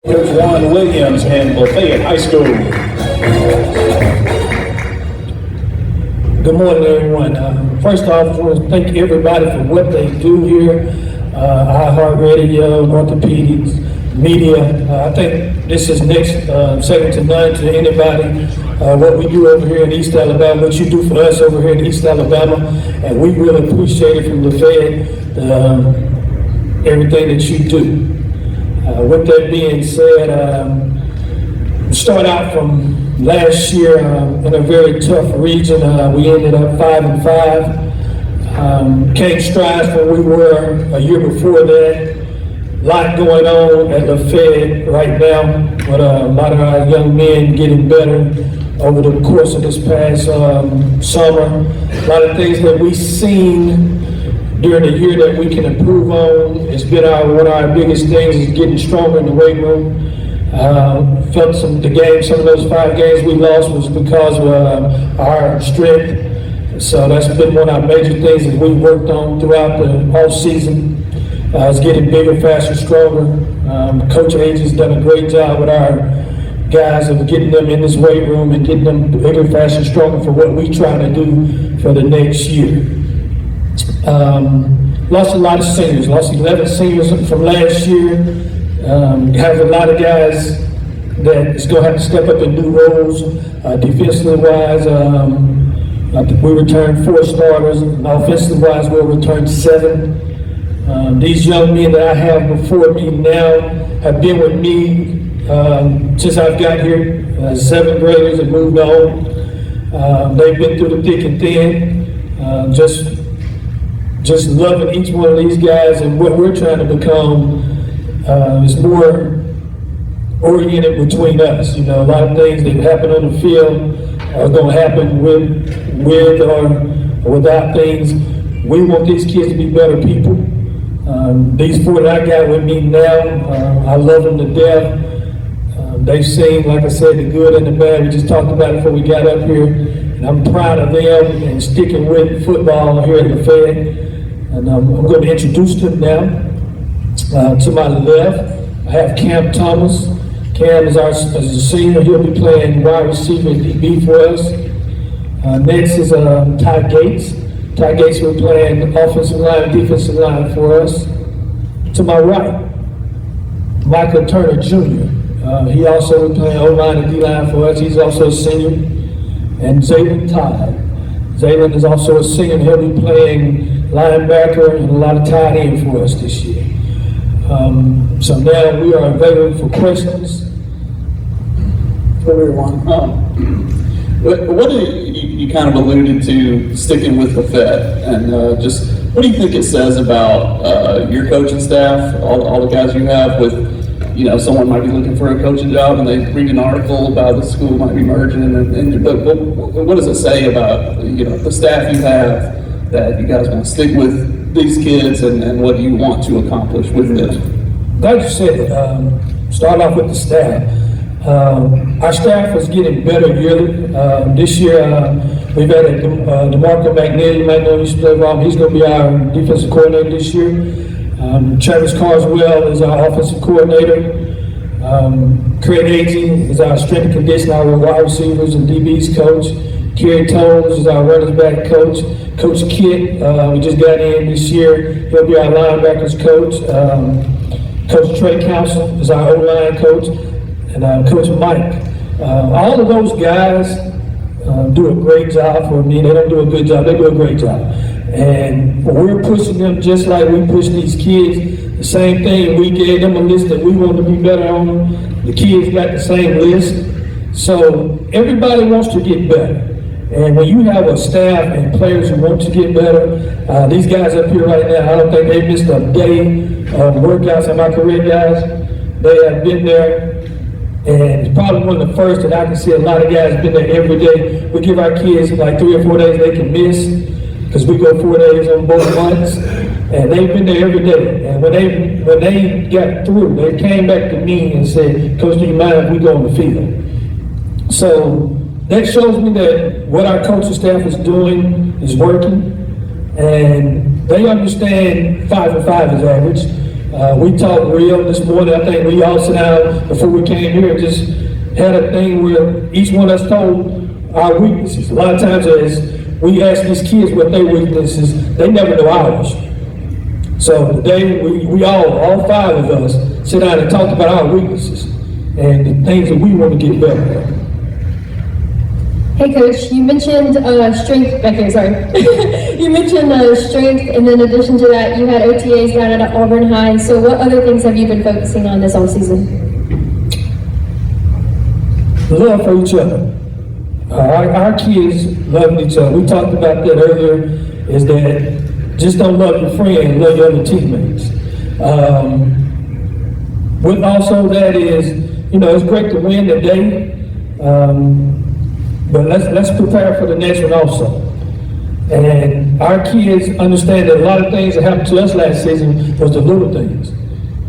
Coach Juan Williams and LaFayette High School. Good morning, everyone. First off, I want to thank everybody for what they do here. iHeartRadio, orthopedics, media. I think this is second to none to anybody. What we do over here in East Alabama, what you do for us over here in East Alabama, and we really appreciate it from LaFayette, everything that you do. With that being said, start out from last year in a very tough region. We ended up 5-5. Came strides from where we were a year before that. A lot going on at LaFayette right now, with a lot of our young men getting better over the course of this past summer. A lot of things that we've seen during the year that we can improve on. It's been one of our biggest things is getting stronger in the weight room. Felt some of those 5 games we lost was because of our strength. So that's been one of our major things that we worked on throughout the off season. It's getting bigger, faster, stronger. Coach Age has done a great job with our guys of getting them in this weight room and getting them bigger, faster, stronger for what we try to do for the next year. Lost a lot of seniors, lost 11 seniors from last year. Have a lot of guys that is going to have to step up in new roles. Defensively wise, we returned 4 starters, and offensively wise, we'll return 7. These young men that I have before me now have been with me since I've got here, 7th graders and moved on. They've been through the thick and thin, just loving each one of these guys, and what we're trying to become is more oriented between us. You know, a lot of things that happen on the field are going to happen with or without things. We want these kids to be better people. These 4 that I got with me now, I love them to death. They've seen, like I said, the good and the bad. We just talked about it before we got up here. And I'm proud of them and sticking with football here at LaFayette. And I'm going to introduce them now. To my left, I have Cam Thomas. Cam is a senior. He'll be playing wide receiver and DB for us. Next is Ty Gates. Ty Gates will be playing offensive line and defensive line for us. To my right, Michael Turner Jr. He also will be playing O-line and D-line for us. He's also a senior. And Zaelyn Todd. Zaelyn is also a senior, and he'll be playing linebacker and a lot of tight end for us this year. So now we are available for questions. Everyone. What you kind of alluded to sticking with LaFayette, and just what do you think it says about your coaching staff, all the guys you have with, you know, someone might be looking for a coaching job and they read an article about the school might be merging, but what does it say about, you know, the staff you have that you guys want to stick with these kids, and what do you want to accomplish with this? Glad you said it. Start off with the staff. Our staff is getting better yearly. This year, we've added DeMarco McNeil. You might know him, he's going to be our defensive coordinator this year. Travis Carswell is our offensive coordinator. Craig Agee is our strength and conditioning, our wide receivers and DBs coach. Kerry Tones is our running back coach. Coach Kit, we just got in this year. He'll be our linebackers coach. Coach Trey Council is our O-line coach. And Coach Mike. All of those guys do a great job for me. They don't do a good job, they do a great job. And we're pushing them just like we push these kids. The same thing, we gave them a list that we want to be better on. The kids got the same list. So everybody wants to get better. And when you have a staff and players who want to get better, these guys up here right now, I don't think they missed a day of workouts. Am I correct, guys? They have been there. And it's probably one of the first that I can see a lot of guys been there every day. We give our kids like 3 or 4 days they can miss, because we go 4 days on both months. And they've been there every day. And when they got through, they came back to me and said, Coach, do you mind if we go on the field? So that shows me that what our coaching staff is doing is working. And they understand 5 and 5 is average. We talked real this morning. I think we all sat down before we came here and just had a thing where each one of us told our weaknesses. A lot of times as we ask these kids what their weaknesses, they never know ours. So today we all 5 of us, sit down and talked about our weaknesses and the things that we want to get better at. Hey Coach, you mentioned strength back here, sorry. You mentioned strength, and then in addition to that, you had OTAs down at Auburn High. So what other things have you been focusing on this offseason? Love for each other. Our kids love each other. We talked about that earlier, is that just don't love your friend, love your other teammates. With also that is, it's great to win today, but let's prepare for the next one also. And our kids understand that a lot of things that happened to us last season was the little things.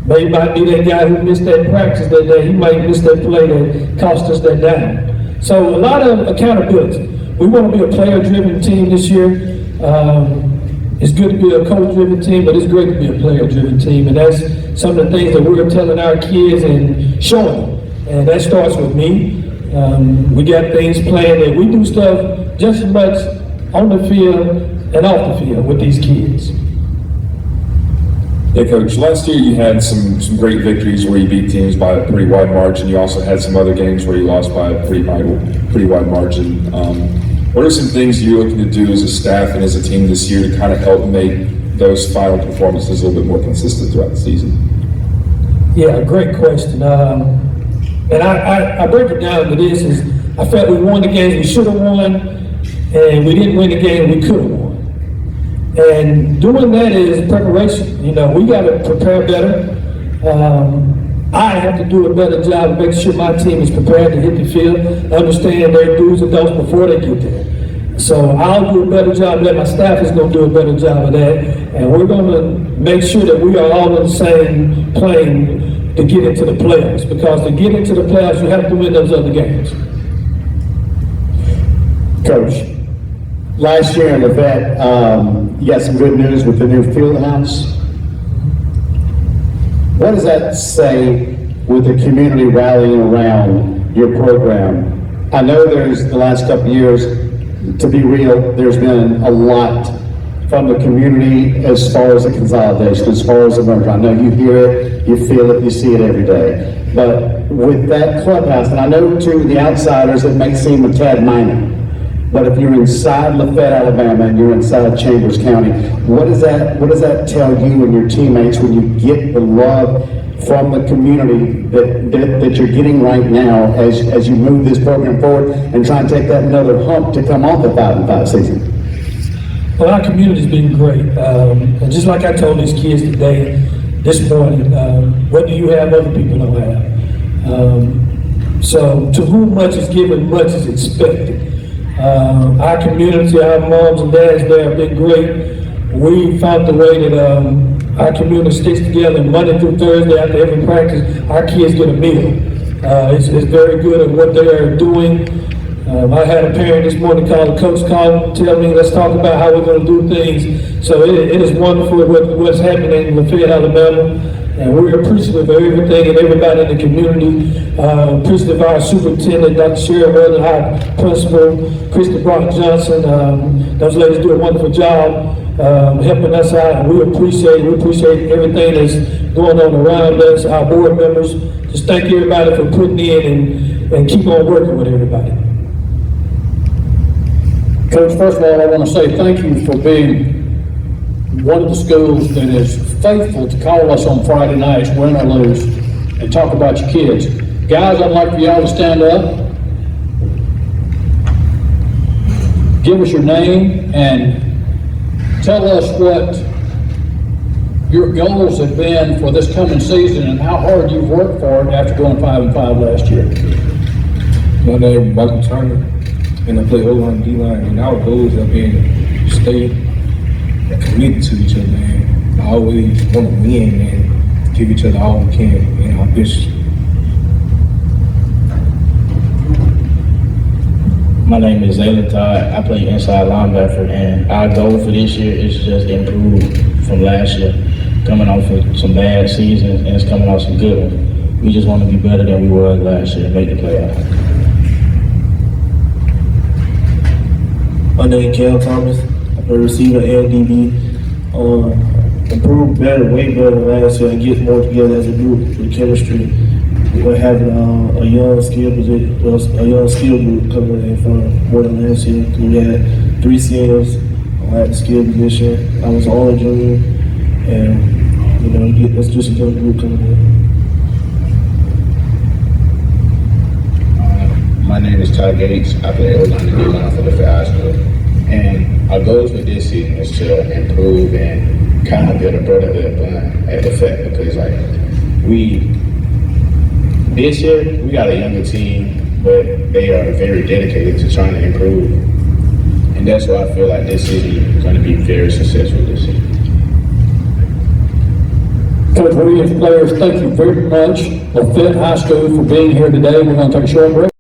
Maybe might be that guy who missed that practice that day. He might miss that play that cost us that down. So a lot of accountability. We want to be a player-driven team this year. It's good to be a coach-driven team, but it's great to be a player-driven team. And that's some of the things that we're telling our kids and showing them. And that starts with me. We got things planned that we do stuff just as much on the field and off the field with these kids. Yeah, Coach, last year you had some great victories where you beat teams by a pretty wide margin. You also had some other games where you lost by a pretty wide margin. What are some things you're looking to do as a staff and as a team this year to kind of help make those final performances a little bit more consistent throughout the season? Yeah, great question. And I break it down to this is I felt we won the games we should have won, and we didn't win the game we could have won. And doing that is preparation. We got to prepare better. I have to do a better job of making sure my team is prepared to hit the field, understand their do's and don'ts before they get there. So I'll do a better job of that. My staff is going to do a better job of that. And we're going to make sure that we are all in the same plane to get into the playoffs. Because to get into the playoffs, you have to win those other games. Coach, last year in LaFayette, you got some good news with the new field house. What does that say with the community rallying around your program? I know there's the last couple of years, to be real, there's been a lot from the community as far as the consolidation, as far as the merger. I know you hear it, you feel it, you see it every day. But with that clubhouse, and I know to the outsiders it may seem a tad minor, but if you're inside LaFayette, Alabama, and you're inside Chambers County, what does that tell you and your teammates when you get the love from the community that you're getting right now as you move this program forward and try and take that another hump to come off the 5-5 season? Well, our community's been great. And just like I told these kids today, this morning, what do you have other people don't have? So to whom much is given, much is expected. Our community, our moms and dads there have been great. We found the way that our community sticks together Monday through Thursday after every practice. Our kids get a meal. It's very good at what they are doing. I had a parent this morning call, the coach called, tell me, let's talk about how we're going to do things. So it is wonderful what's happening in LaFayette, Alabama. And we're appreciative of everything and everybody in the community. Appreciative of our superintendent, Dr. Sherry Weather, our principal, Krista Brock Johnson. Those ladies do a wonderful job helping us out. And we appreciate everything that's going on around us, our board members. Just thank everybody for putting in and keep on working with everybody. Coach, first of all, I want to say thank you for being one of the schools that is faithful to call us on Friday nights, win or lose, and talk about your kids. Guys, I'd like for y'all to stand up, give us your name, and tell us what your goals have been for this coming season and how hard you've worked for it after going 5-5 last year. My name is Michael Turner, and I play O-line, D-line, and our goals have been to stay committed to each other, and I always want to win and give each other all we can in our best. My name is Zaelyn Todd. I play inside linebacker, and our goal for this year is just improve from last year. coming off of some bad seasons, and it's coming off some good ones. We just want to be better than we were last year and make the playoffs. My name is Cal Thomas. I'm a receiver and DB. Improve better, way better than last year, and get more together as a group with chemistry. We're having a young skill group coming in for more than last year. We had 3 seniors at the skill position. I was the only junior, and that's just a good group coming in. My name is Todd Gates. I play O-line and D-line for LaFayette High School. And our goals for this season is to improve and kind of build a brotherhood bond at LaFayette, because this year we got a younger team, but they are very dedicated to trying to improve. And that's why I feel like this season is going to be very successful this year. Coach Williams, players, thank you very much, LaFayette High School, for being here today. We're going to take a short break.